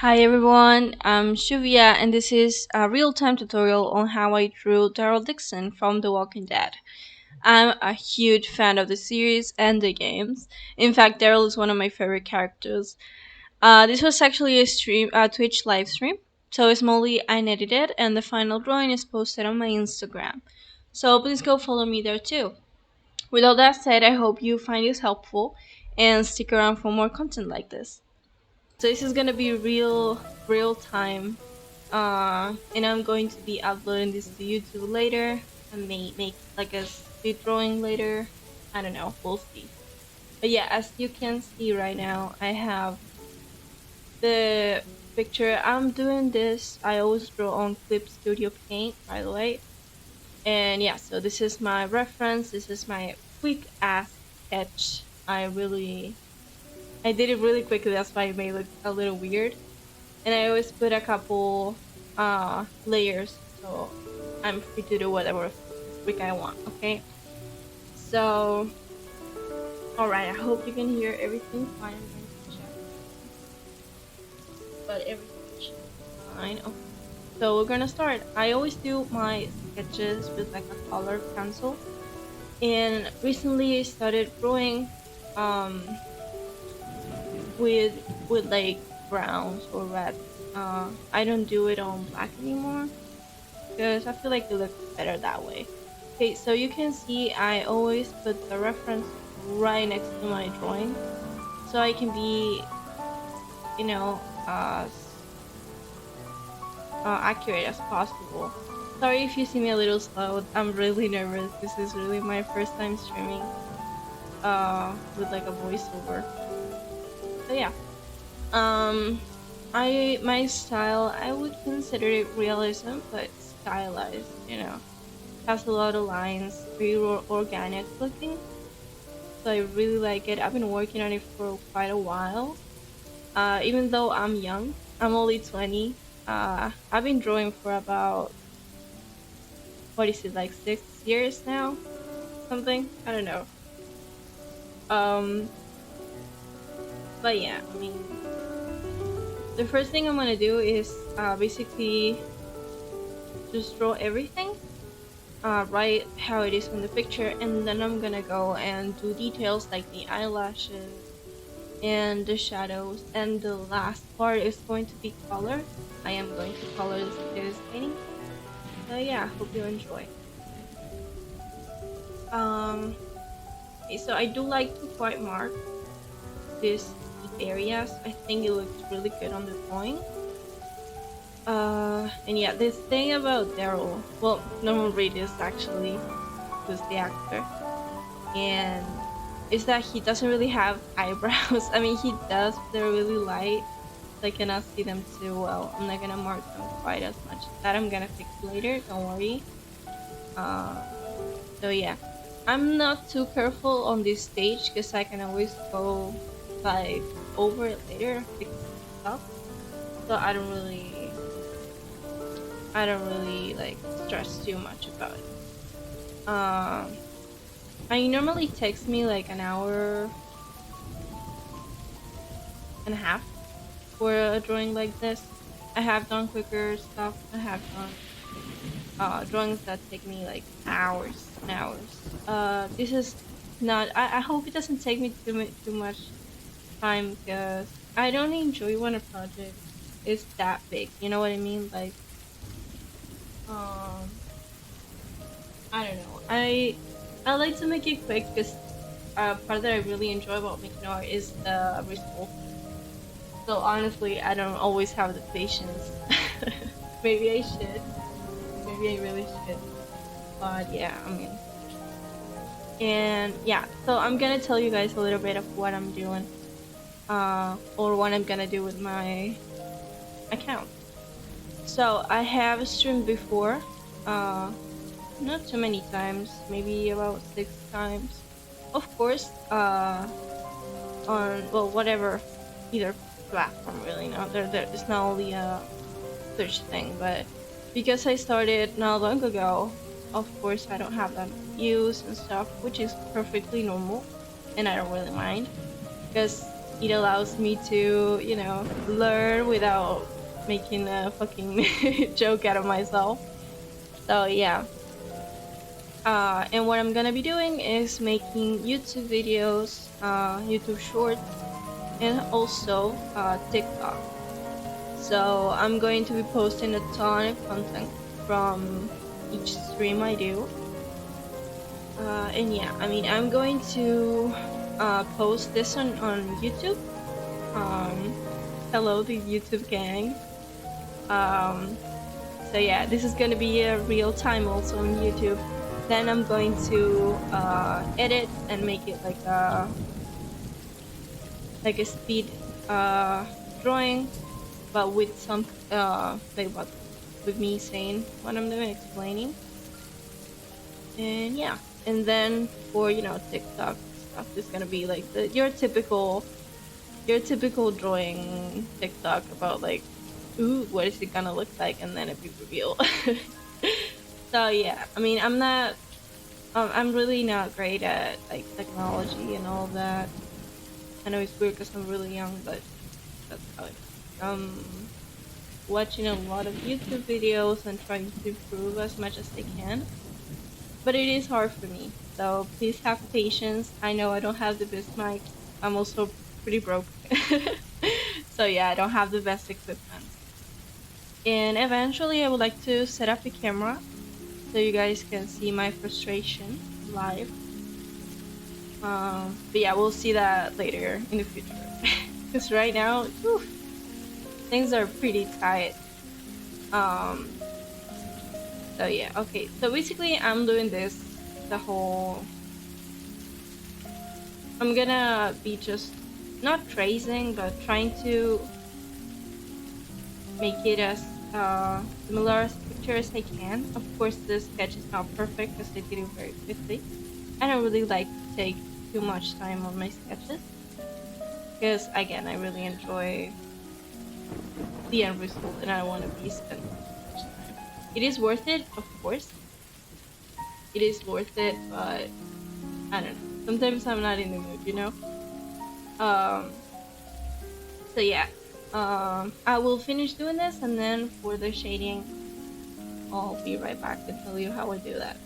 Hi everyone, I'm Shuvia and this is a real-time tutorial on how I drew Daryl Dixon from The Walking Dead. I'm a huge fan of the series and the games. In fact, Daryl is one of my favorite characters. This was actually a Twitch live stream, so it's mostly unedited and the final drawing is posted on my Instagram. So please go follow me there too. With all that said, I hope you find this helpful and stick around for more content like this. So this is gonna be real time, and I'm going to be uploading this to YouTube later. I may make like a speed drawing later. I don't know, we'll see. But yeah, as you can see right now, I have the picture. I'm doing this. I always draw on Clip Studio Paint, by the way. And yeah, so this is my reference. This is my quick ass sketch. I did it really quickly. That's why it may look a little weird. And I always put a couple layers, so I'm free to do whatever freak I want. Okay, so all right, I hope you can hear everything fine. I'm going to check, but everything should be fine. Okay, so we're gonna start. I always do my sketches with like a color pencil, and recently I started drawing um with like browns or reds. I don't do it on black anymore because I feel like it looks better that way. Okay, so you can see I always put the reference right next to my drawing so I can be, you know, accurate as possible. Sorry if you see me a little slow. I'm really nervous. This is really my first time streaming with like a voiceover. So yeah. Um my style, I would consider it realism but stylized, has a lot of lines, very organic looking, so I really like it. I've been working on it for quite a while. Even though I'm young, I'm only 20. I've been drawing for about, what is it, like 6 years now, something, I don't know. um but yeah, I mean, the first thing I'm gonna do is basically just draw everything right how it is in the picture, and then I'm gonna go and do details like the eyelashes and the shadows, and the last part is going to be color. I am going to color this painting. So yeah, hope you enjoy. Okay, so I do like to quite mark these areas. I think it looks really good on the drawing. And yeah, this thing about Daryl, well, Norman Reedus actually, who's the actor, and is that he doesn't really have eyebrows. I mean, he does, but they're really light, so I cannot see them too well. I'm not gonna mark them quite as much. That I'm gonna fix later, don't worry. Uh, so yeah, I'm not too careful on this stage because I can always go like over it later and fix stuff. So I don't really like stress too much about it. I normally takes me like an hour and a half for a drawing like this. I have done quicker stuff. I have done drawings that take me like hours and hours. This is not. I hope it doesn't take me too much time because I don't enjoy when a project is that big. You know what I mean? Like, um, I don't know. I like to make it quick because part that I really enjoy about making art is the result. So honestly, I don't always have the patience. Maybe I should. Maybe I really should. But yeah, I mean, and yeah. So I'm gonna tell you guys a little bit of what I'm doing, or what I'm gonna do with my account. So I have streamed before, not too many times, maybe about 6 times. Of course, on, well, whatever, either platform really. No, it's not only a Twitch thing, but because I started not long ago, of course I don't have that views and stuff, which is perfectly normal, and I don't really mind because it allows me to, you know, learn without making a fucking joke out of myself. So yeah. And what I'm gonna be doing is making YouTube videos, YouTube shorts, and also TikTok. So I'm going to be posting a ton of content from each stream I do. And yeah, I mean, I'm going to post this on YouTube. Um, hello, the YouTube gang. Um, so yeah, this is gonna be a real time also on YouTube. Then I'm going to edit and make it like a speed uh, drawing, but with some with me saying what I'm doing, explaining, and yeah. And then for TikTok stuff, it's gonna be like your typical drawing TikTok about like, ooh, what is it gonna look like, and then a big reveal. So yeah, I mean, I'm really not great at like technology and all that. I know it's weird because I'm really young, but that's how it is. Watching a lot of YouTube videos and trying to improve as much as I can, but it is hard for me. So please have patience. I know I don't have the best mic. I'm also pretty broke. So yeah, I don't have the best equipment. And eventually I would like to set up a camera so you guys can see my frustration live. But yeah, we'll see that later in the future. Because right now, whew, things are pretty tight. Um, so yeah, okay. So basically, I'm doing this the whole. I'm gonna be just not tracing, but trying to make it as similar as picture as I can. Of course, the sketch is not perfect because I did it very quickly. I don't really like to take too much time on my sketches because, again, I really enjoy the end result and I don't want to be spending too much time. It is worth it, of course. It is worth it, but I don't know. Sometimes I'm not in the mood, you know? Um, so yeah. I will finish doing this and then for the shading, I'll be right back to tell you how I do that.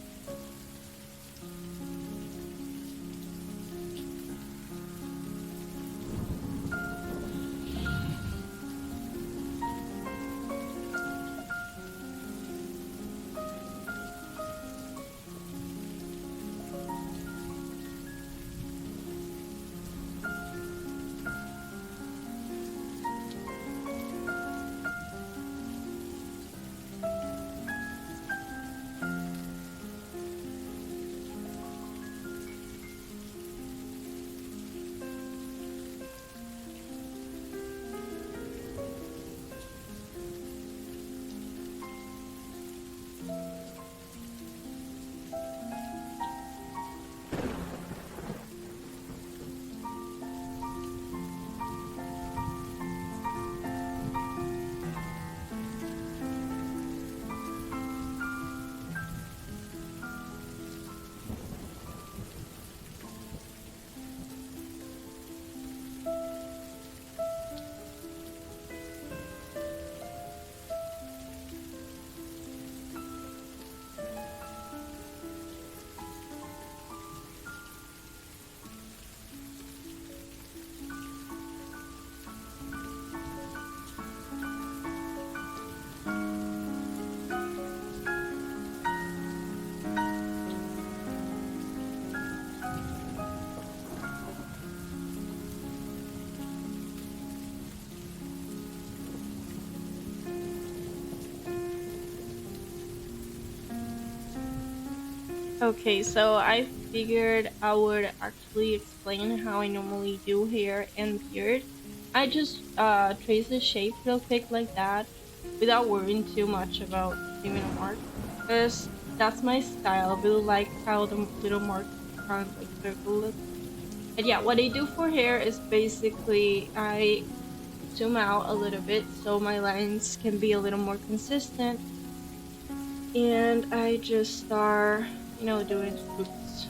Okay, so I figured I would actually explain how I normally do hair and beard. I just trace the shape real quick like that without worrying too much about leaving a mark. Because that's my style. I really like how the little mark kind of like circle look. And yeah, what I do for hair is basically I zoom out a little bit so my lines can be a little more consistent. And I just start, doing swoops.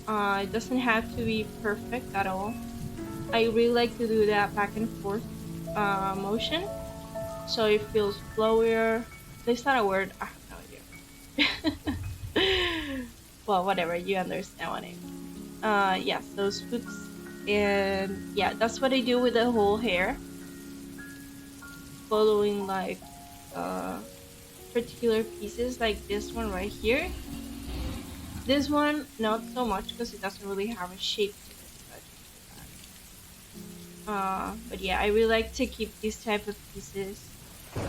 It doesn't have to be perfect at all. I really like to do that back and forth motion, so it feels flowier. There's not a word. I have no idea. Well, whatever. You understand what I mean. Yeah. So swoops, and yeah, that's what I do with the whole hair, following like uh particular pieces, like this one right here. This one, not so much because it doesn't really have a shape to it, but yeah, I really like to keep these type of pieces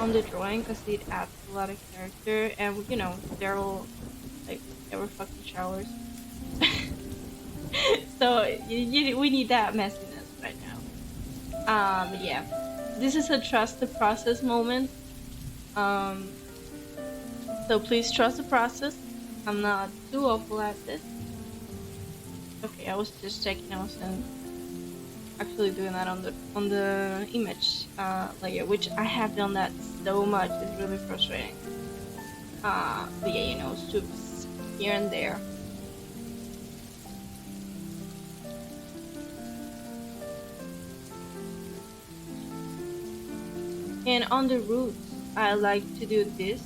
on the drawing because it adds a lot of character. And Daryl like never fucking showers, so we need that messiness right now. But yeah, this is a trust the process moment. Um, so please trust the process. I'm not too awful at this. Okay, I was just checking. I wasn't actually doing that on the image layer, which I have done that so much. It's really frustrating. But yeah, swoops here and there. And on the roots, I like to do this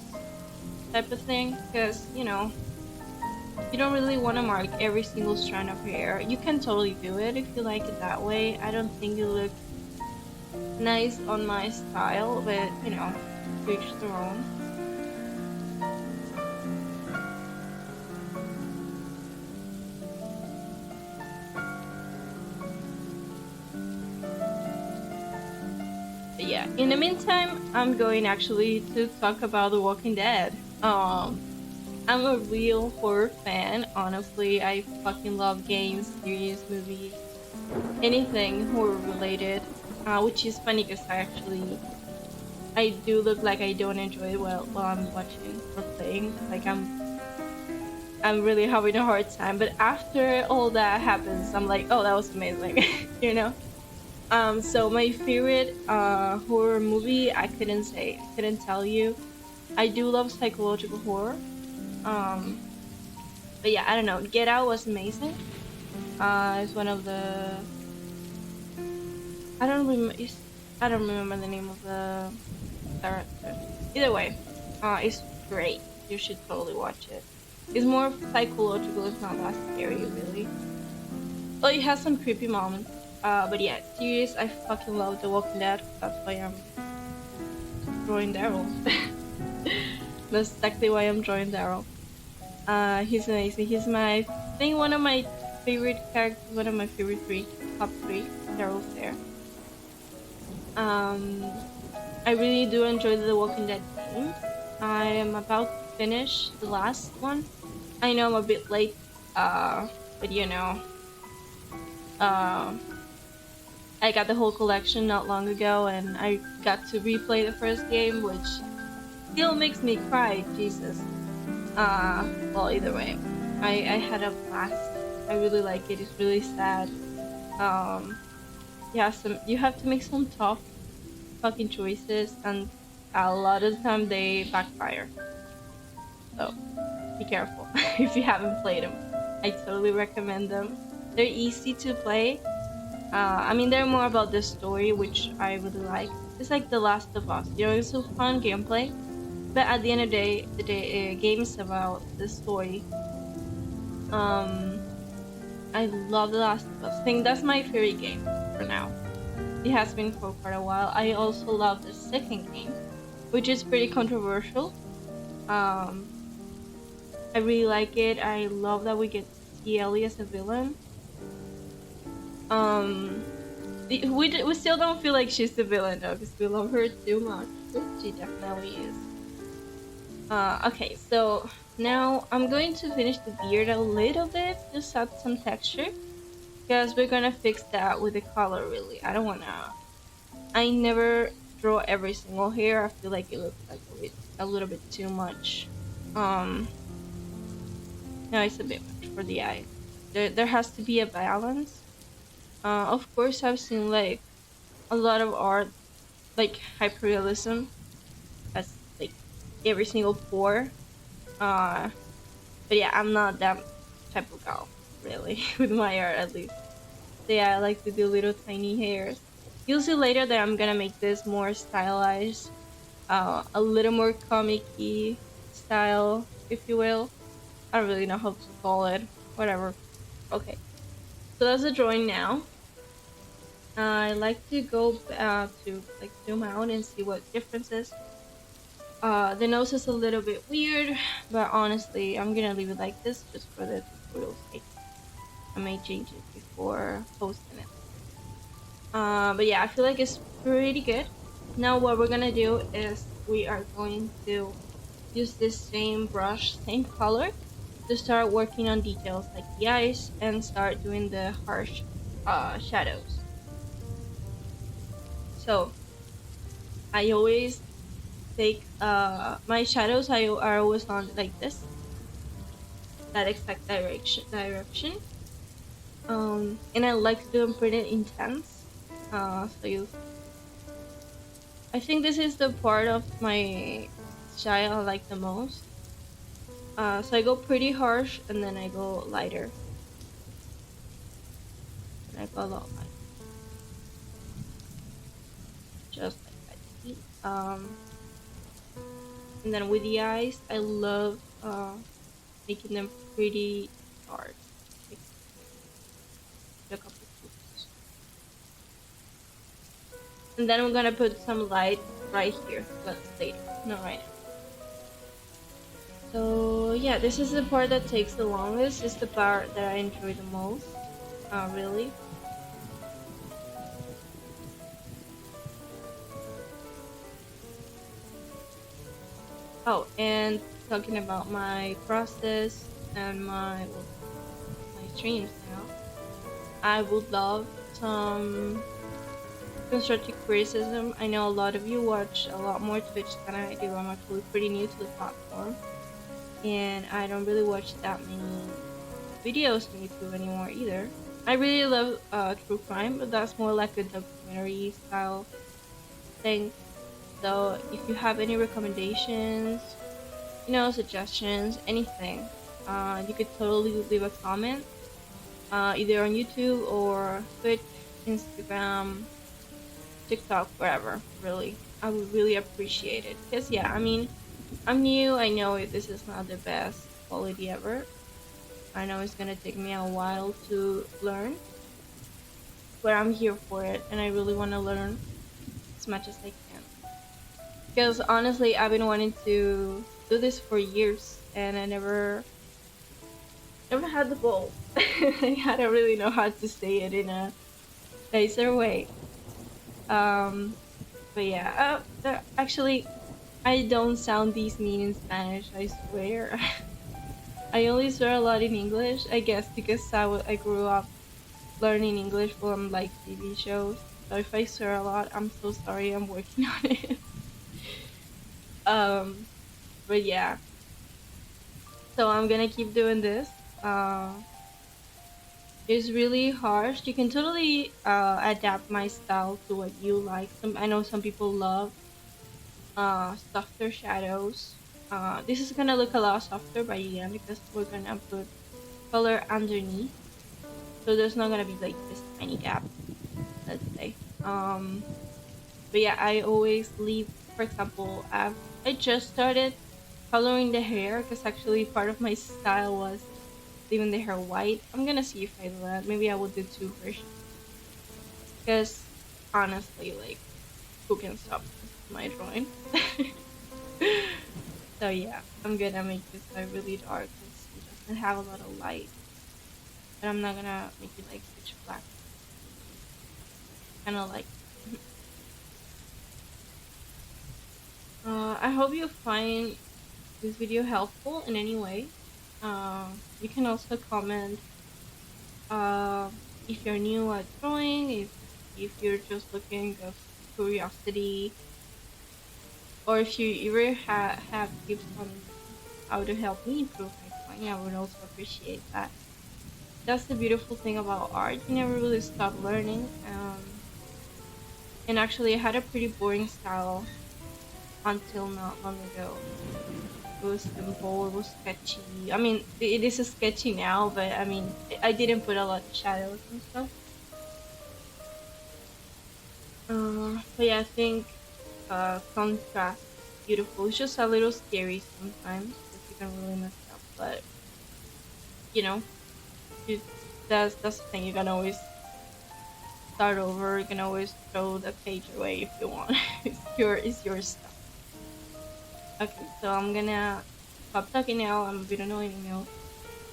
type of thing because you don't really want to mark every single strand of hair. You can totally do it if you like it that way. I don't think it looks nice on my style, but to each their own. But yeah, in the meantime, I'm going actually to talk about The Walking Dead. I'm a real horror fan. Honestly, I fucking love games, series, movies, anything horror related. Which is funny because I do look like I don't enjoy it while I'm watching or playing. Like I'm really having a hard time. But after all that happens, I'm like, oh, that was amazing, you know. So my favorite horror movie, I couldn't tell you. I do love psychological horror. Um, but yeah, I don't know. Get Out was amazing. It's one of the I don't remember. I don't remember the name of the director. Either way, it's great. You should totally watch it. It's more psychological. It's not that scary, really. Well, it has some creepy moments. But yeah, series. I fucking love The Walking Dead. That's why I'm drawing Daryl. That's exactly why I'm drawing Daryl. He's amazing. He's my, I think one of my favorite characters. One of my favorite top three. Daryl's there. Um, I really do enjoy the Walking Dead game. I am about to finish the last one. I know I'm a bit late, but uh, I got the whole collection not long ago, and I got to replay the first game, which still makes me cry. Jesus. Well, either way, I had a blast. I really like it. It's really sad. Um, yeah, you have to make some tough fucking choices, and a lot of the time they backfire. So be careful if you haven't played them. I totally recommend them. They're easy to play. I mean, they're more about the story, which I really like. It's like The Last of Us. It's a fun gameplay, but at the end of the game is about the story. Um, I love The Last of Us. I think that's my favorite game for now. It has been for quite a while. I also love the second game, which is pretty controversial. Um, I really like it. I love that we get to see Ellie as a villain. Um, we still don't feel like she's the villain though, because we love her too much. She definitely is. Okay, so now I'm going to finish the beard a little bit, just add some texture, because we're gonna fix that with the color. Really, I don't wanna. I never draw every single hair. I feel like it looks like a little bit too much. Um, no, it's a bit much for the eye. There has to be a balance. Of course, I've seen like a lot of art, like hyperrealism. That's like every single pore. Uh, but yeah, I'm not that type of girl, really, with my art at least. So yeah, I like to do little tiny hairs. You'll see later that I'm gonna make this more stylized, a little more comic-y style, if you will. I don't really know how to call it. Whatever. Okay. So that's the drawing now. I like to go to like zoom out and see what differences. The nose is a little bit weird, but honestly, I'm gonna leave it like this just for the tutorial's sake. I may change it before posting it. But yeah, I feel like it's pretty good. Now what we're gonna do is we are going to use this same brush, same color, to start working on details like the eyes and start doing the harsh shadows. So I always take my shadows I are always on like this, that exact direction. And I like to do them pretty intense. So you I think this is the part of my style I like the most. So I go pretty harsh and then I go lighter. And I go a lot lighter. Just like that. See? And then with the eyes, I love making them pretty dark. Like a couple poops. And then I'm gonna put some light right here. But later, not right now. So yeah, this is the part that takes the longest. It's the part that I enjoy the most. Really. Oh, and talking about my process and my streams now, I would love some constructive criticism. I know a lot of you watch a lot more Twitch than I do. I'm actually pretty new to the platform, and I don't really watch that many videos on YouTube anymore either. I really love true crime, but that's more like a documentary style thing. So if you have any recommendations, suggestions, anything, you could totally leave a comment, either on YouTube or Twitch, Instagram, TikTok, wherever. Really, I would really appreciate it. Because yeah, I mean, I'm new. I know this is not the best quality ever. I know it's gonna take me a while to learn, but I'm here for it, and I really want to learn as much as I can. Because honestly, I've been wanting to do this for years, and I never had the goal. I don't really know how to say it in a nicer way. Um, but yeah, actually, I don't sound this mean in Spanish. I swear. I only swear a lot in English. I guess because I grew up learning English from like TV shows. So if I swear a lot, I'm so sorry. I'm working on it. um, but yeah. So I'm gonna keep doing this. Uh, it's really harsh. You can totally adapt my style to what you like. I know some people love softer shadows. This is gonna look a lot softer by the end because we're gonna put color underneath, so there's not gonna be like this tiny gap, let's say. But yeah, I always leave. For example, I just started coloring the hair because actually part of my style was leaving the hair white. I'm gonna see if I do that. Maybe I will do two versions because honestly, like, who can stop my drawing? So yeah, I'm gonna make this really dark because it doesn't have a lot of light. But I'm not gonna make it like pitch black. Kind of like. I hope you find this video helpful in any way. You can also comment uh, if you're new at drawing, if you're just looking of curiosity, or if you ever have tips on how to help me improve my drawing. I would also appreciate that. That's the beautiful thing about art. You never really stop learning. And actually, I had a pretty boring style until not long ago. It was simple, it was sketchy. I mean, it is sketchy now, but I mean, I didn't put a lot of shadows and stuff. But yeah, I think contrast is beautiful. It's just a little scary sometimes because you can really mess it up. But you know, you, that's the thing. You can always start over. You can always throw the page away if you want. It's your stuff. Okay, so I'm gonna stop talking now. I'm a bit annoying now,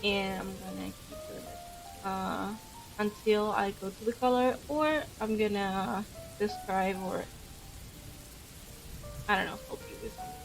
and I'm gonna keep doing this until I go to the color, or I'm gonna describe, or I don't know, help you with something.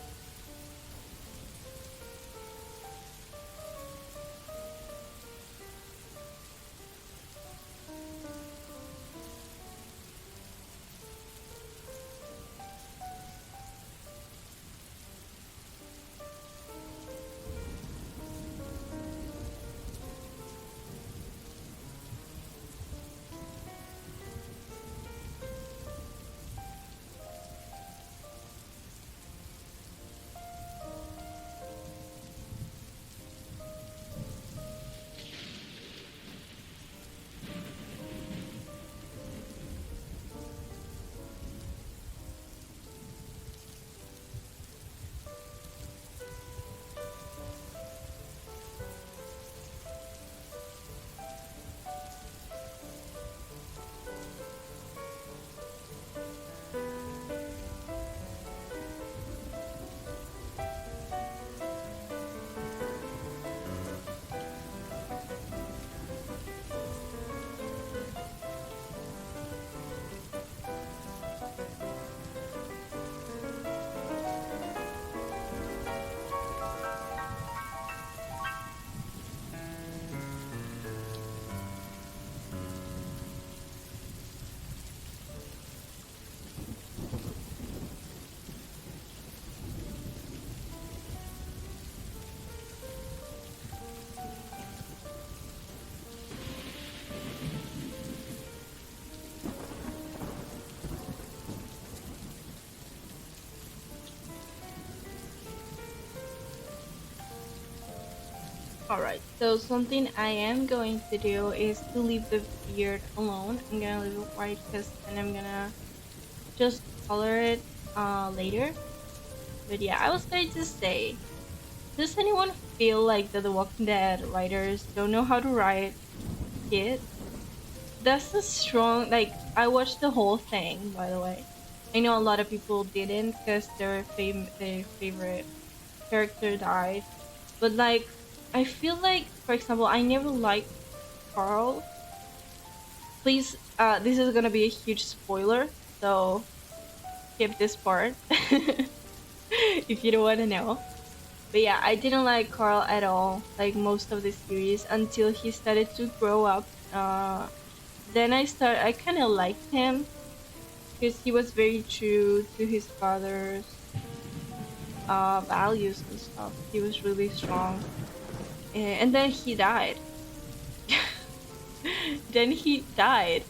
Alright, so something I am going to do is to leave the beard alone. I'm gonna leave it white because then I'm gonna just color it later. But yeah, I was going to say, does anyone feel like that the Walking Dead writers don't know how to write it? That's a strong, like, I watched the whole thing, by the way. I know a lot of people didn't because their favorite character died. But like, I feel like, for example, I never liked Carl. Please, this is gonna be a huge spoiler, so skip this part if you don't want to know. But yeah, I didn't like Carl at all, like most of the series, until he started to grow up. Then I kind of liked him because he was very true to his father's values and stuff. He was really strong. And then he died. Then he died.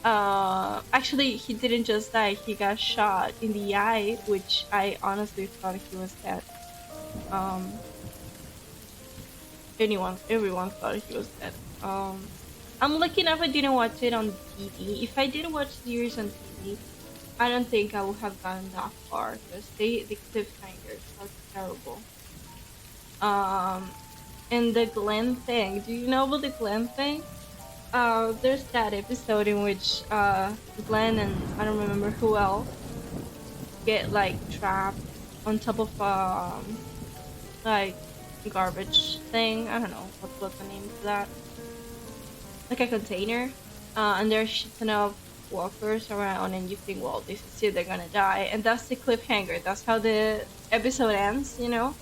Actually, he didn't just die. He got shot in the eye, which I honestly thought he was dead. Um, everyone thought he was dead. I'm lucky enough I didn't watch it on TV. If I did watch the series on TV, I don't think I would have gotten that far because the cliffhangers are terrible. Um, and the Glenn thing. Do you know about the Glenn thing? There's that episode in which Glenn and I don't remember who else get like trapped on top of like garbage thing. I don't know what's the name of that. Like a container. And there's shit ton of walkers around, and you think, well, this is it, they're gonna die, and that's the cliffhanger. That's how the episode ends, you know.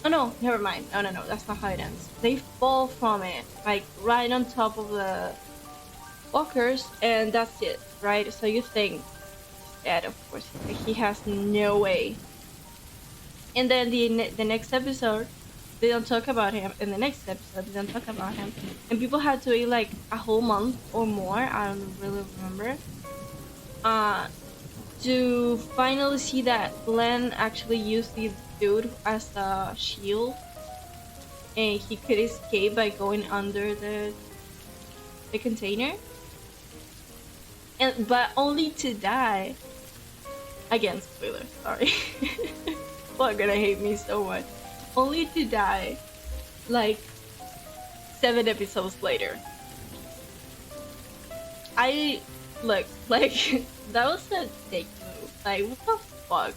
Oh no, never mind. No, no, no, that's not how it ends. They fall from it, like right on top of the walkers, and that's it, right? So you think, dead, of course, he has no way. And then the next episode, they don't talk about him. In the next episode, they don't talk about him, and people had to wait like a whole month or more. I don't really remember. Uh, to finally see that Glenn actually used this dude as a shield, and he could escape by going under the container. and but only to die. Again, spoilers. Sorry. People are gonna hate me so much. Only to die, like 7 episodes later. I look like that was a dick move. Like what the fuck?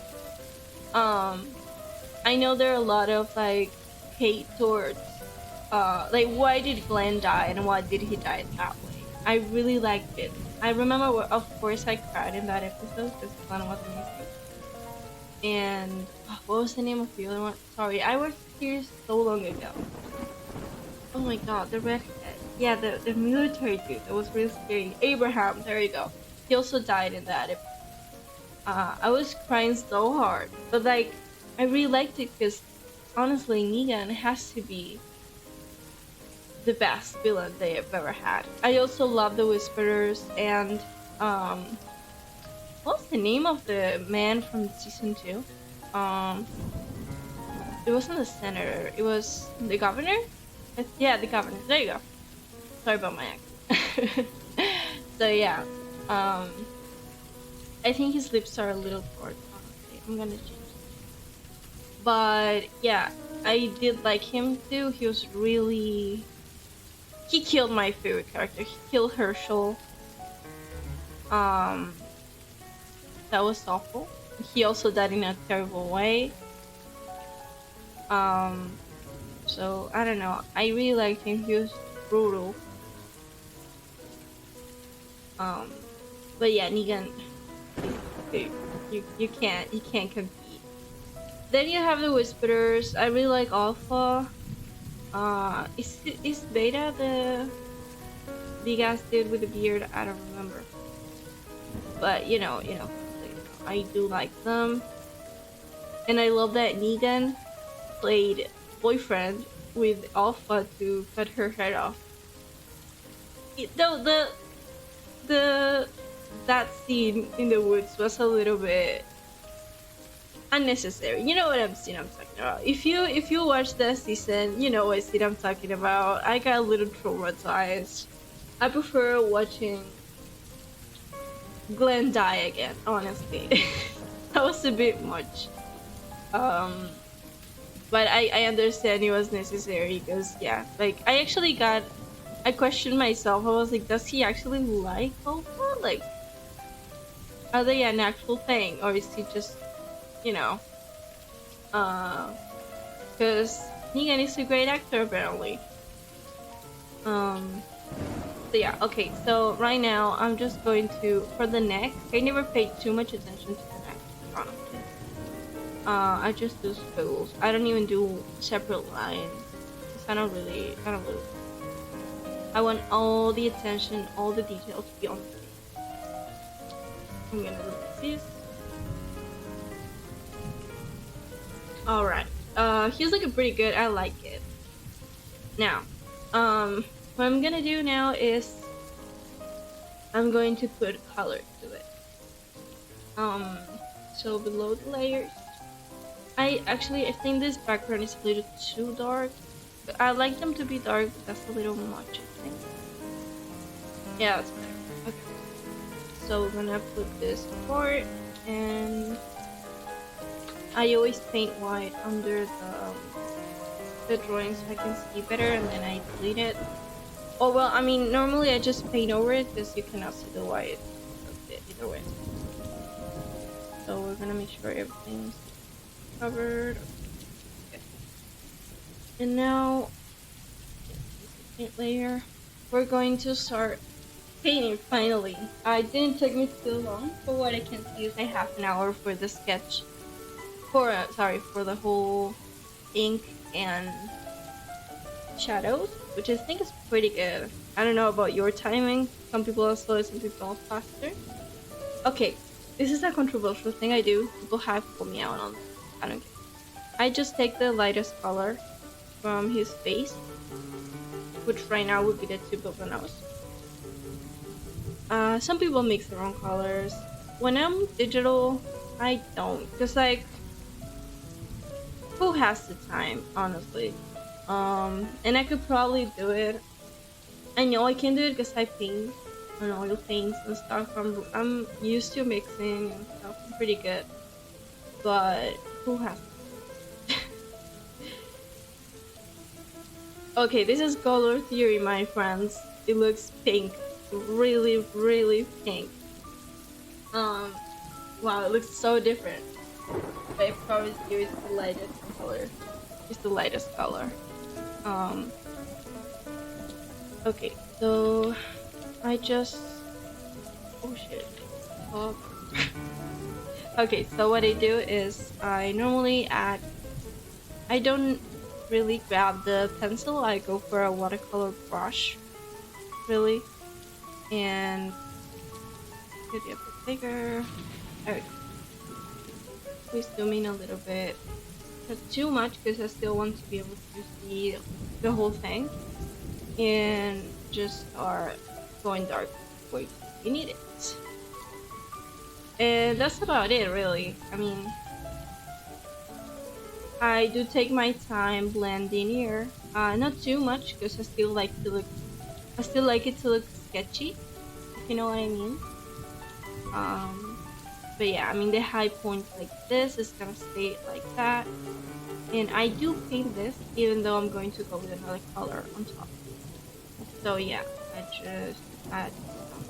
I know there are a lot of like hate towards like why did Glenn die and why did he die that way? I really liked it. I remember, of course, I cried in that episode because Glenn was amazing. And what was the name of the other one? Sorry, I watched here so long ago. Oh my god, the redhead. Yeah, the military dude that was really scary. Abraham, there you go. He also died in that episode. I was crying so hard, but like I really liked it because honestly, Negan has to be the best villain they have ever had. I also love the Whisperers and what was the name of the man from season 2? It wasn't the senator. It was the governor. Yeah, the governor. There you go. Sorry about my accent. So yeah, I think his lips are a little short. Honestly, I'm gonna change it. But yeah, I did like him too. He was really. He killed my favorite character. He killed Herschel. That was awful. He also died in a terrible way. So I don't know. I really liked him. He was brutal. But yeah, Negan, you can't compete. Then you have the Whisperers. I really like Alpha. Is Beta the big ass dude with the beard? I don't remember. But you know, I do like them, and I love that Negan played boyfriend with Alpha to cut her head off. Though that scene in the woods was a little bit unnecessary. You know what I'm talking about. If you watch that season, you know what scene I'm talking about. I got a little traumatized. I prefer watching Glenn die again, honestly. That was a bit much. But I understand it was necessary because yeah, like I questioned myself. I was like, does he actually like Oprah? Like, are they an actual thing, or is he just, you know, because Negan is a great actor apparently. So yeah, okay. So right now I'm just going to for the neck. I never paid too much attention to the neck, honestly. I just do spools. I don't even do separate lines. I don't really. I want all the attention, all the details to be on the face. I'm gonna look this. Alright. He's looking pretty good. I like it. Now, what I'm gonna do now is I'm going to put color to it. So below the layers, I think this background is a little too dark. I like them to be dark, but that's a little much, I think. Yeah, that's better. Okay. So we're gonna put this part, and I always paint white under the drawing so I can see better, and then I delete it. Oh well, I mean, normally I just paint over it because you cannot see the white of it either way. So we're gonna make sure everything's covered. Okay. And now, paint layer. We're going to start painting finally. It didn't take me too long. For what I can see is I half an hour for the sketch. For the whole ink and shadows, which I think is pretty good. I don't know about your timing. Some people are slow, some people are faster. Okay, this is a controversial thing I do. People have pulled me out on this. I don't care. I just take the lightest color from his face, which right now would be the tip of the nose. Some people mix their own colors. When I'm digital, I don't. Just like, who has the time, honestly? And I could probably do it. I know I can do it because I paint on oil paints and stuff. I'm used to mixing and stuff. I'm pretty good, but who has? Okay, this is color theory, my friends. It looks pink, really, really pink. Um, wow, it looks so different. But I promise you, it's the lightest color. It's the lightest color. Um, okay, so I just oh shit. Oh. Okay, so what I do is I normally add. I don't really grab the pencil. I go for a watercolor brush, really, and get it a bit bigger. There we go. We zoom in a little bit. Not too much because I still want to be able to see the whole thing, and just start going dark where you need it. And that's about it, really. I mean, I do take my time blending here. Not too much because I still like it to look sketchy, if you know what I mean. Um, but yeah, I mean the high points like this is gonna stay like that. And I do paint this even though I'm going to go with another color on top. So yeah, I just add some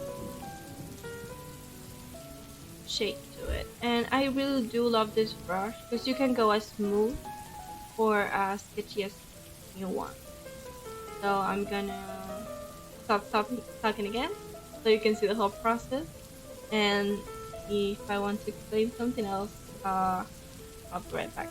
shade to it. And I really do love this brush because you can go as smooth or as sketchy as you want. So I'm gonna stop talking again so you can see the whole process. And if I want to explain something else, I'll be right back.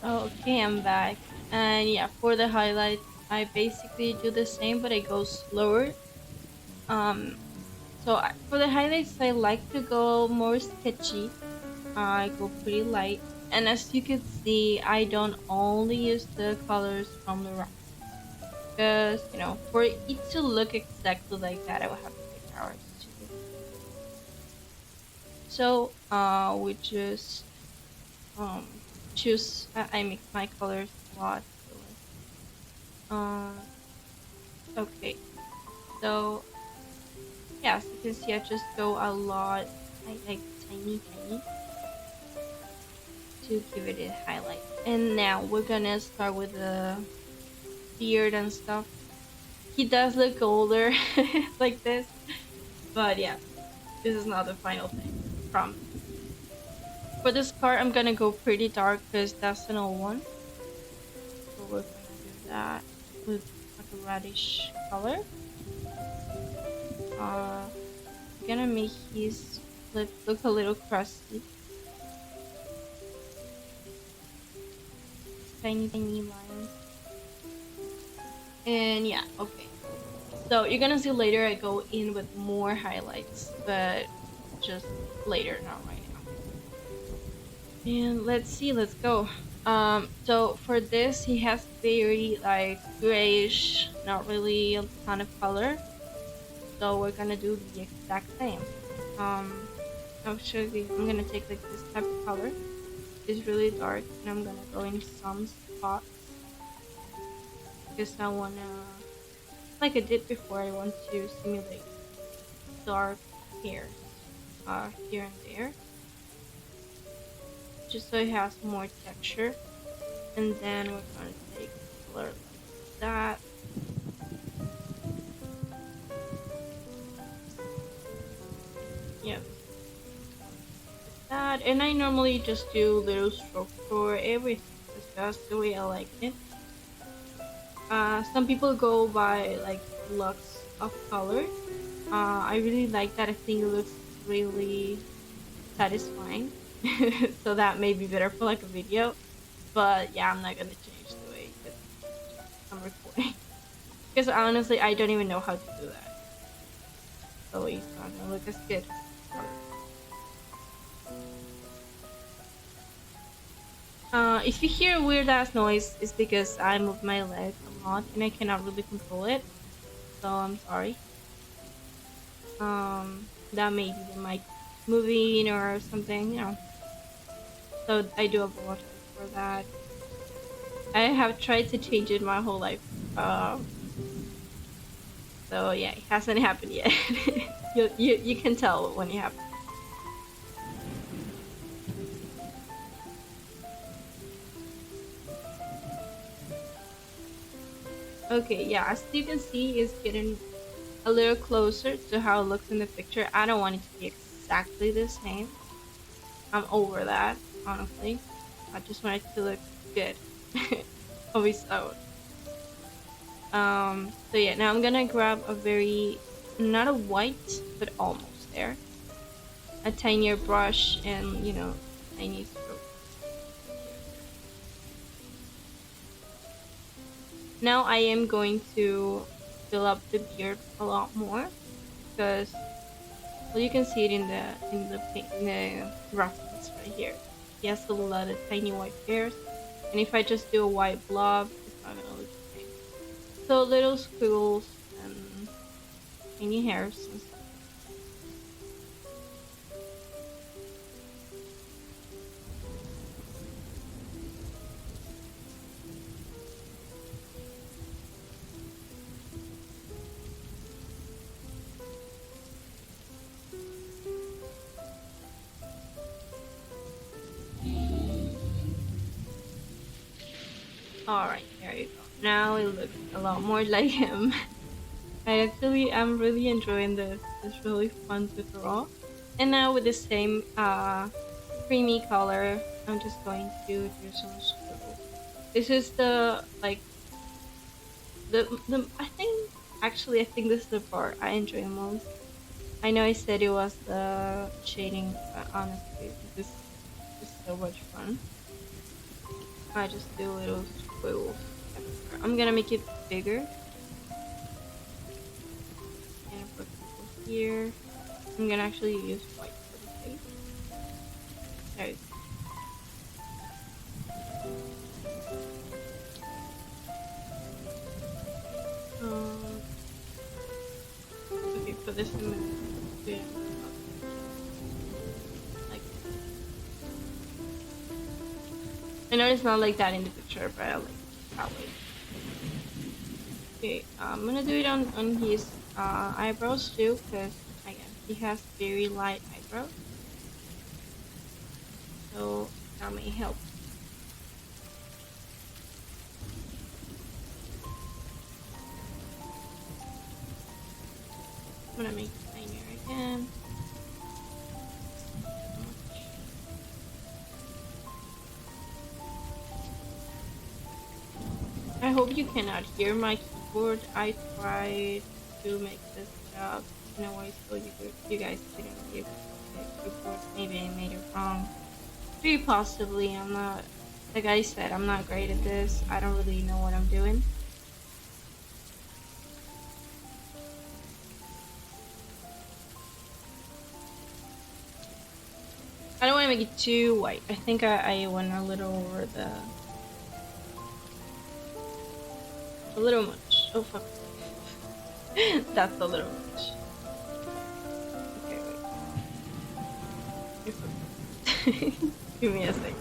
Okay, I'm back. And yeah, for the highlights, I basically do the same, but I go slower. Um, for the highlights, I like to go more sketchy. I go pretty light. And as you can see, I don't only use the colors from the rack. Because, for it to look exactly like that, I will have to take hours to do. So, we just um choose. I mix my colors a lot. So, okay. So, yeah, as you can see, I just go a lot, like tiny, to give it a highlight. And now we're gonna start with the beard and stuff. He does look older like this, but yeah, this is not the final thing. Promise. For this card, I'm gonna go pretty dark because that's an old one. So we're gonna do that with like a reddish color. Uh, gonna make his lips look a little crusty. Tiny lines. And yeah, okay. So you're gonna see later I go in with more highlights, but just later, not right now. And let's see, let's go. So for this, he has very like grayish, not really a ton of color. So we're gonna do the exact same. Um, Actually, I'm gonna take like this type of color. It's really dark, and I'm gonna go in some spots because I wanna, like I did before, I want to simulate dark hairs, here and there, just so it has more texture. And then we're gonna take color like that. Yep, that. And I normally just do little strokes for everything because that's the way I like it. Some people go by like lux of color. I really like that. I think it looks really satisfying. So that may be better for like a video. But yeah, I'm not gonna change the way because I'm recording. Because honestly, I don't even know how to do that. So it's not gonna look as good. If you hear weird ass noise, it's because I move my leg a lot and I cannot really control it. So I'm sorry. That may be the mic moving or something. So I do apologize for that. I have tried to change it my whole life. So yeah, it hasn't happened yet. You can tell when it happens. Okay, yeah, as you can see, it's getting a little closer to how it looks in the picture. I don't want it to be exactly the same. I'm over that, honestly. I just want it to look good of its own. So yeah, now I'm gonna grab a very, not a white, but almost there. A tinier brush and, tiny stroke. Now I am going to fill up the beard a lot more because, well, you can see it in the reference right here. He has a lot of tiny white hairs, and if I just do a white blob, it's not gonna look the same. So little squiggles and tiny hairs and stuff. All right, there you go. Now it looks a lot more like him. I'm really enjoying this. It's really fun to draw. And now with the same creamy color, I'm just going to do some scribbles. This is the like the I think this is the part I enjoy most. I know I said it was the shading, but honestly, this is so much fun. I just do little squiggles everywhere. I'm gonna make it bigger. Gonna put a couple here. I'm gonna actually use white for the face. There you go. Okay, for this I'm gonna do it like I know it's not like that in the picture, but I like it that way. Okay, I'm gonna do it on his eyebrows too, because again he has very light eyebrows, so that may help. I'm gonna make it tinier again. I hope you cannot hear my keyboard. I tried to make this up in a way so you guys couldn't hear the keyboard. Maybe I made it wrong. Very possibly. I'm not, like I said, I'm not great at this. I don't really know what I'm doing. I don't want to make it too white. I think I went a little over a little much. Oh fuck. That's a little much. Okay, wait. Give me a second.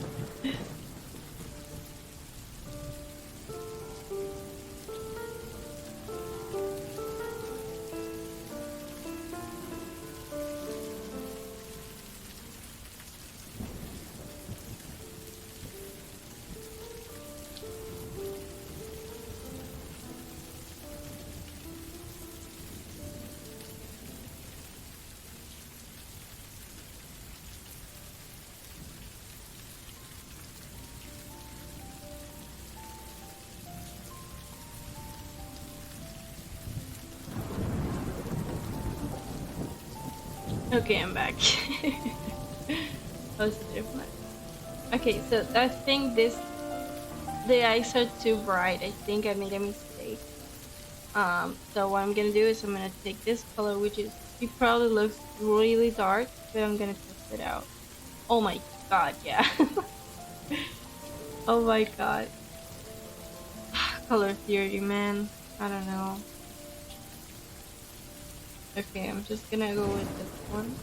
Okay, I'm back. That was different. Okay, so I think the eyes are too bright. I think I made a mistake. So what I'm gonna do is I'm gonna take this color, which is, it probably looks really dark, but I'm gonna test it out. Oh my god, yeah. Oh my god. Color theory, man. I don't know. Okay, I'm just gonna go with this one.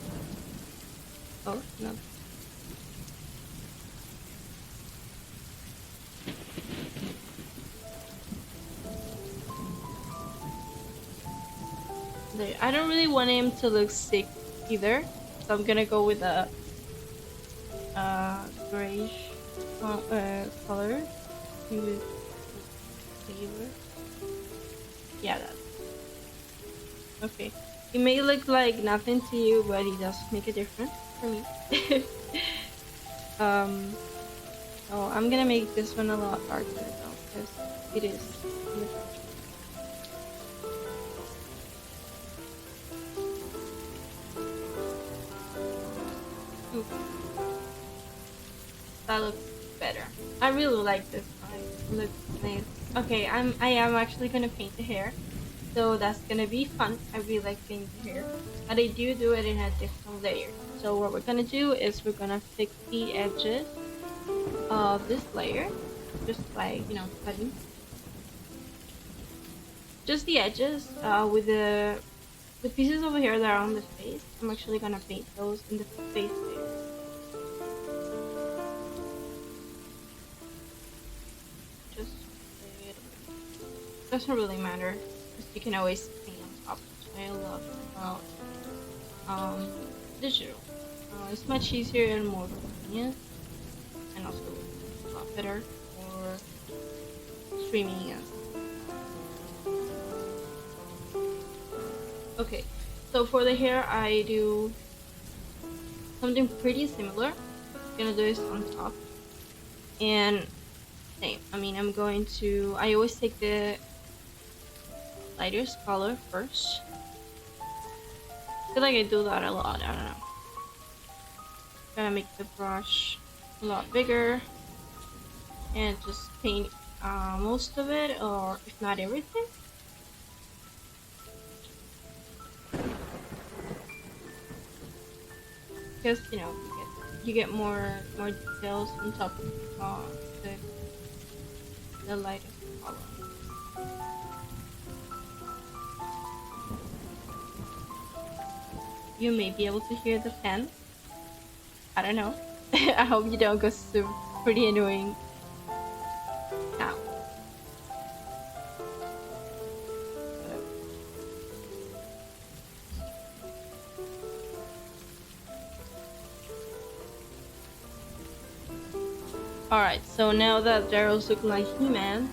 Oh, no. There. I don't really want him to look sick either, so I'm gonna go with a grayish color. Maybe silver. Yeah, that's okay. It may look like nothing to you, but it does make a difference for me. um, so I'm gonna make this one a lot darker though, because it is. Ooh, that looks better. I really like this one. It looks nice. Okay, I am actually gonna paint the hair. So that's gonna be fun. I really like painting hair, but I do it in a different layer. So what we're gonna do is we're gonna fix the edges of this layer, just by cutting just the edges with the pieces over here that are on the face. I'm actually gonna paint those in the face layer. Just a little bit. Doesn't really matter. You can always paint on top, which I love about digital. It's much easier and more convenient, and also a lot better for streaming and stuff. Okay, so for the hair I do something pretty similar. I'm gonna do this on top, and same. I mean, I always take the lightest color first. I feel like I do that a lot. I don't know. Gonna make the brush a lot bigger. and just paint most of it, or if not everything. Because you get more details on top of the lightest color. You may be able to hear the pen. I don't know. I hope you don't, because it's a pretty annoying sound. Alright, so now that Daryl's looking like He-Man,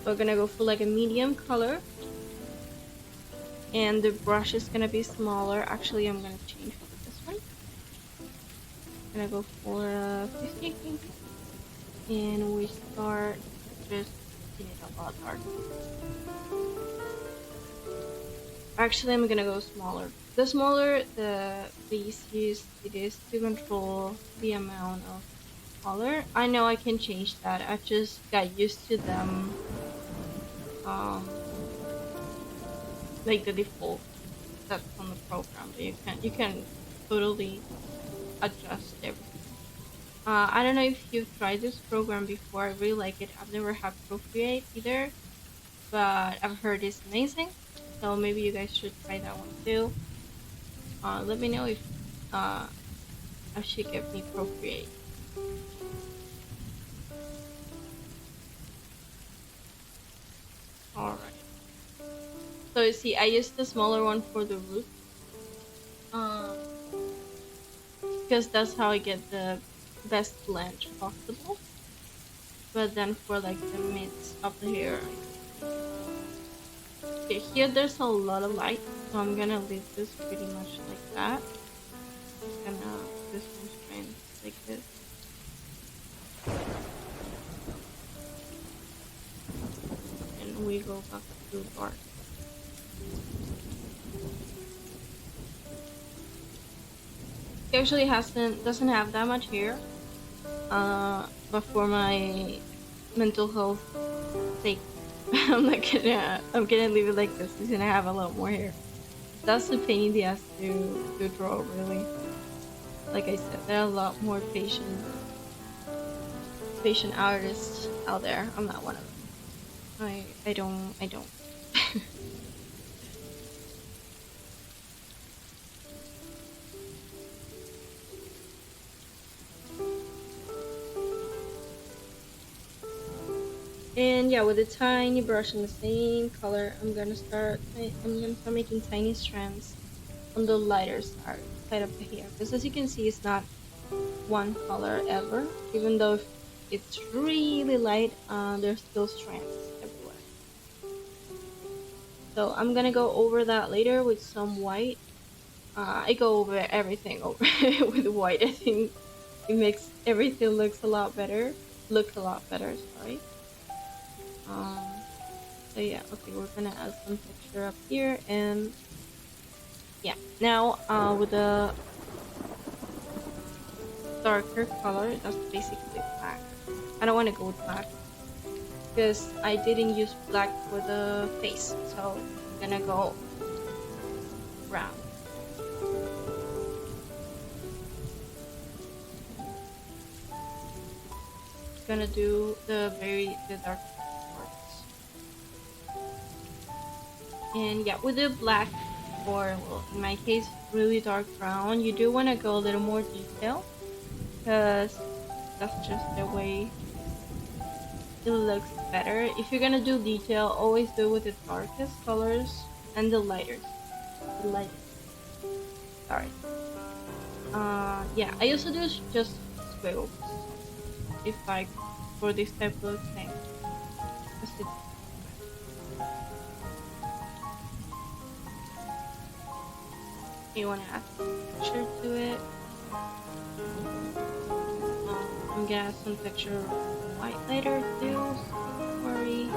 we're gonna go for like a medium color. And the brush is gonna be smaller. Actually, I'm gonna change for this one. I'm gonna go for 50, I think. And we start just making it a lot darker. Actually, I'm gonna go smaller. The smaller, the easiest it is to control the amount of color. I know I can change that. I just got used to them, like the default that's on the program. But you can totally adjust everything. I don't know if you've tried this program before. I really like it. I've never had Procreate either, but I've heard it's amazing. So maybe you guys should try that one too. Let me know if I should give me Procreate. Alright. So you see, I used the smaller one for the root. Because that's how I get the best blend possible. But then for like the mids up here, okay, here there's a lot of light, so I'm gonna leave this pretty much like that. Just gonna do some strands like this. And we go back to dark. He actually doesn't have that much hair. But for my mental health sake, I'm gonna leave it like this. He's gonna have a lot more hair. That's the pain in the ass to draw, really. Like I said, there are a lot more patient artists out there. I'm not one of them. I don't. And yeah, with a tiny brush in the same color, I'm gonna start making tiny strands on the lighter side of the hair. Because as you can see, it's not one color ever. Even though it's really light, there's still strands everywhere. So I'm gonna go over that later with some white. I go over everything over with white. I think it makes everything look a lot better. Sorry. So yeah, okay, we're gonna add some texture up here, and yeah, now with a darker color, that's basically black. I don't want to go with black because I didn't use black for the face, so I'm gonna go brown. Gonna do the dark parts. And yeah, with the black, or well, in my case, really dark brown, you do want to go a little more detail, because that's just the way it looks better. If you're gonna do detail, always do it with the darkest colors and the lightest. Sorry. Yeah, I also do just squiggles if I for this type of thing. You want to add some texture to it. I'm gonna add some texture of white later too, so don't worry.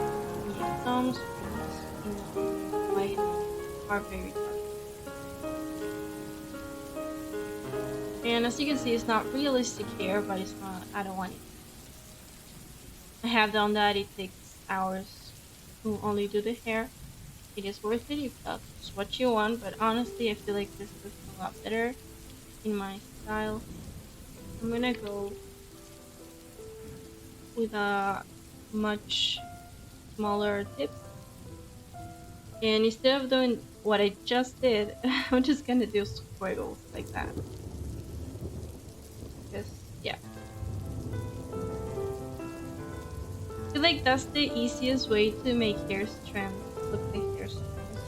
Make some strings, white are very dark. And as you can see, it's not realistic here, but it's not, I don't want it. I have done that. It takes hours to only do the hair. It is worth it if that's what you want, but honestly, I feel like this looks a lot better in my style. I'm gonna go with a much smaller tips, and instead of doing what I just did, I'm just gonna do squiggles like that. Because, yeah, I feel like that's the easiest way to make hair strands look like hair strands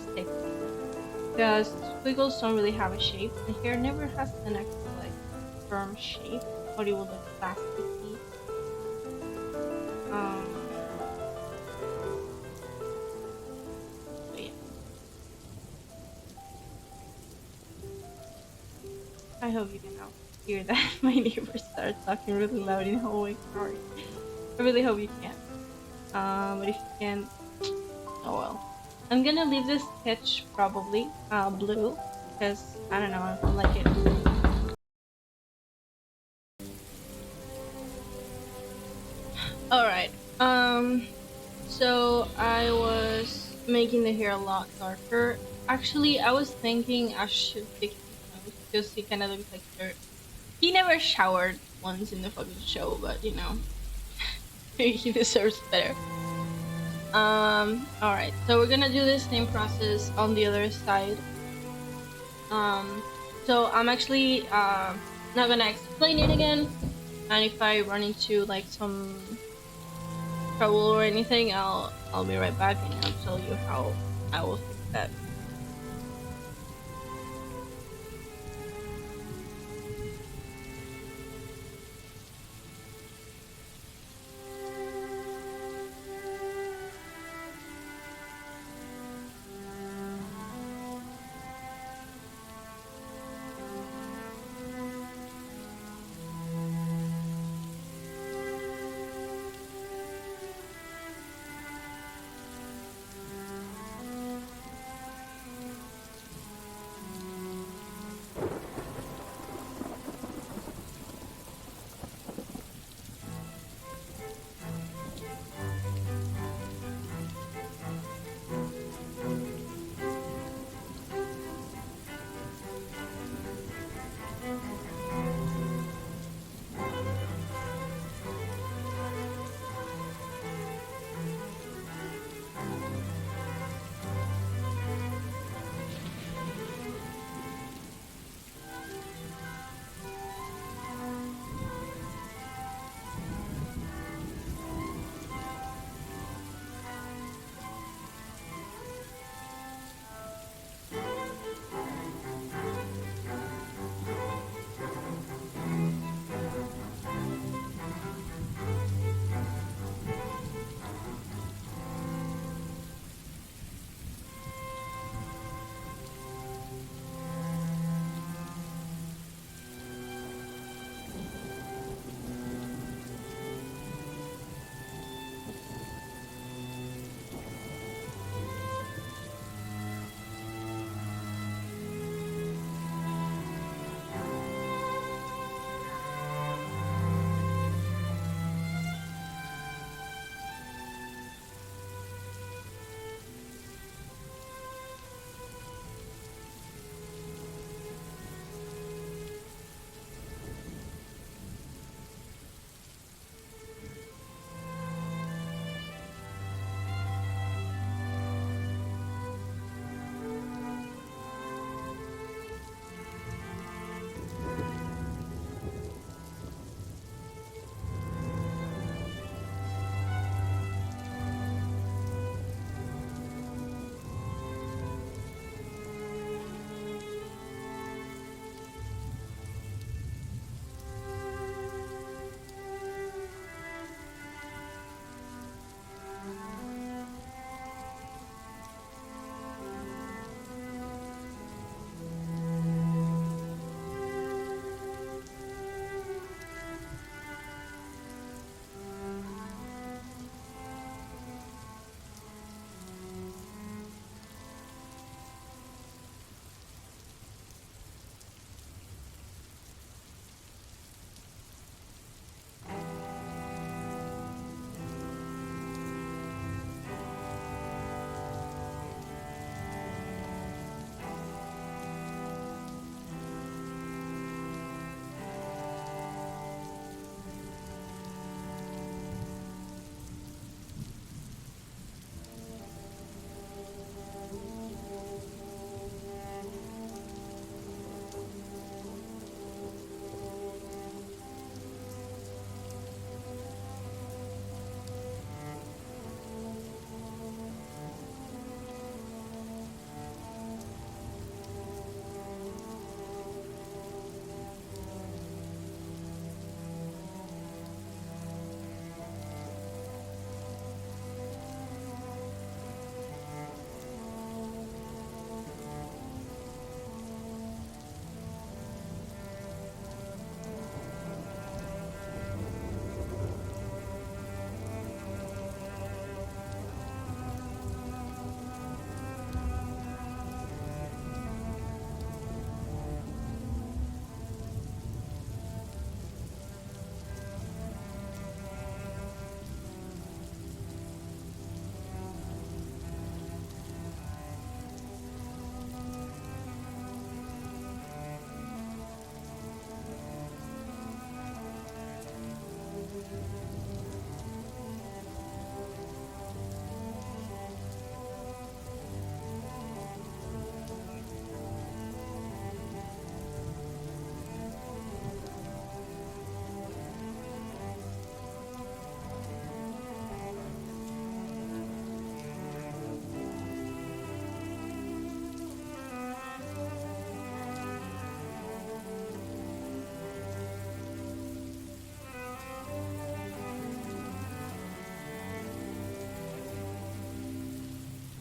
stick. Because squiggles don't really have a shape, and hair never has an actual like firm shape, or it will look plasticky. Um, but yeah, I hope you can now hear that. My neighbors start talking really loud in the hallway. Sorry. I really hope you can. But if you can, oh well. I'm gonna leave this sketch probably blue because I don't know. I feel like it. All right. So I was making the hair a lot darker. Actually, I was thinking I should fix his nose because he kind of looks like dirt. He never showered once in the fucking show, but you know, he deserves better. All right. So we're gonna do the same process on the other side. Um, so I'm actually not gonna explain it again, and if I run into like some trouble or anything, I'll be right back and I'll tell you how I will fix that.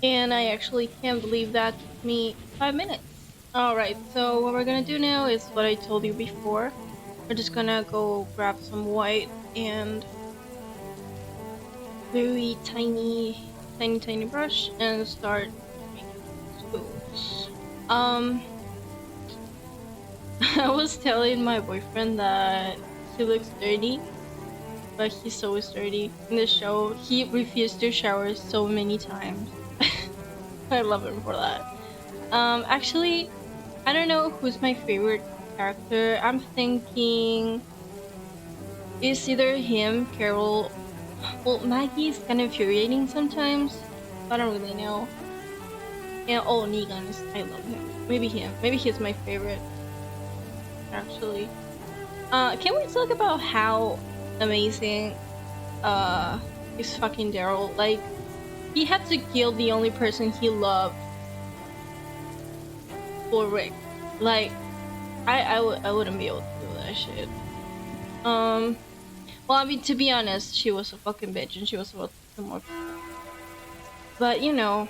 And I actually can't believe that took me 5 minutes. Alright, so what we're gonna do now is what I told you before. We're just gonna go grab some white and very tiny brush and start making spoons. I was telling my boyfriend that he looks dirty, but he's always dirty. In the show, he refused to shower so many times. I love him for that. Actually, I don't know who's my favorite character. I'm thinking it's either him, Carol. Well, Maggie's kind of infuriating sometimes. I don't really know. And oh, Negan is. I love him. Maybe him. Maybe he's my favorite. Actually. Can we talk about how amazing is fucking Daryl? Like, he had to kill the only person he loved for Rick. Like, I wouldn't be able to do that shit. Well, I mean, to be honest, she was a fucking bitch and she was about to kill more people. But, you know,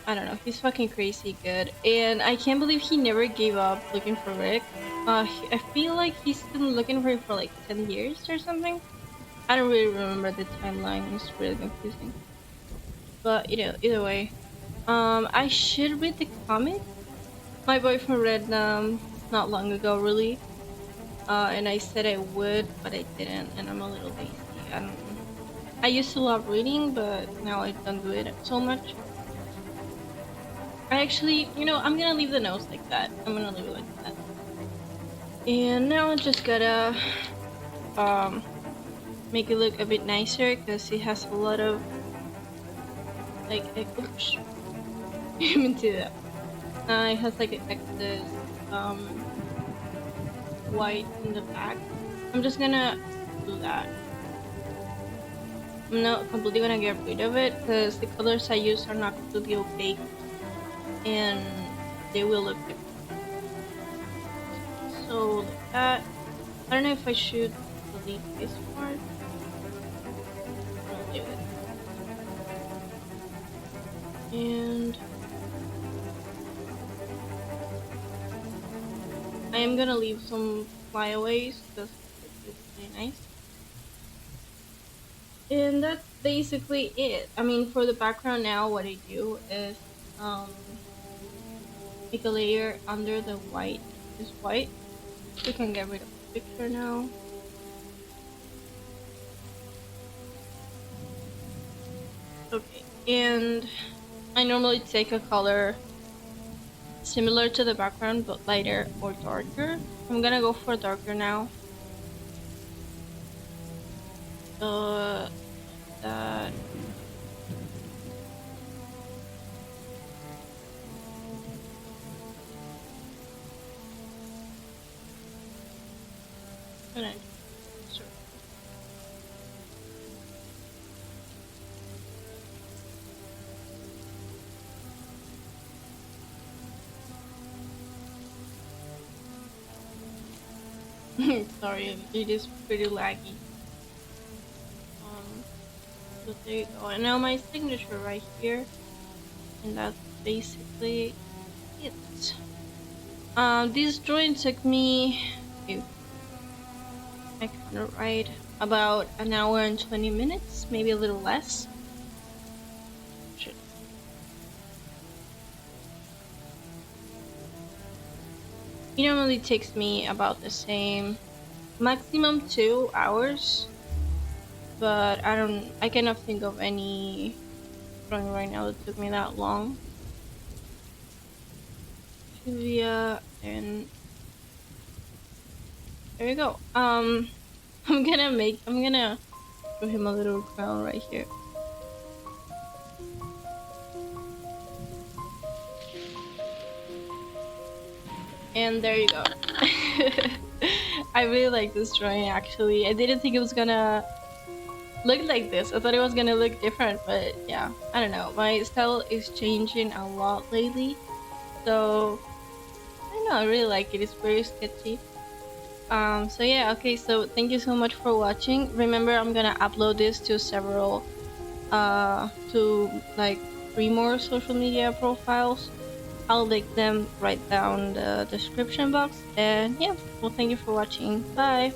I don't know. He's fucking crazy good. And I can't believe he never gave up looking for Rick. I feel like he's been looking for him for like 10 years or something. I don't really remember the timeline. It's really confusing. But, you know, either way. I should read the comic. My boyfriend read them not long ago, really. And I said I would, but I didn't, and I'm a little lazy. I don't know. I used to love reading, but now I don't do it so much. I actually, you know, I'm gonna leave the notes like that. I'm gonna leave it like that. And now I just gotta um make it look a bit nicer because it has a lot of like oops. I meant to that. It has like excess um white in the back. I'm just gonna do that. I'm not completely gonna get rid of it because the colors I use are not completely opaque and they will look different. So like that. I don't know if I should delete this part. I'll leave it. And I am gonna leave some flyaways because it's really nice. And that's basically it. I mean, for the background now, what I do is make a layer under the white. This white. We can get rid of the picture now. Okay, and I normally take a color similar to the background but lighter or darker. I'm gonna go for darker now. That. Gonna sorry, it is pretty laggy. So there you go. And now my signature right here, and that's basically it. This drawing took me, if I count it right, about an hour and 20 minutes, maybe a little less. Shit. It normally takes me about the same, maximum 2 hours, but I cannot think of any drawing right now that took me that long. Julia, and there you go. I'm gonna show him a little crown right here. And there you go. I really like this drawing actually. I didn't think it was gonna look like this. I thought it was gonna look different, but yeah, I don't know. My style is changing a lot lately. So I don't know, I really like it. It's very sketchy. So yeah, okay, so thank you so much for watching. Remember, I'm gonna upload this to several to like 3 more social media profiles. I'll link them right down the description box. And yeah, well, thank you for watching. Bye.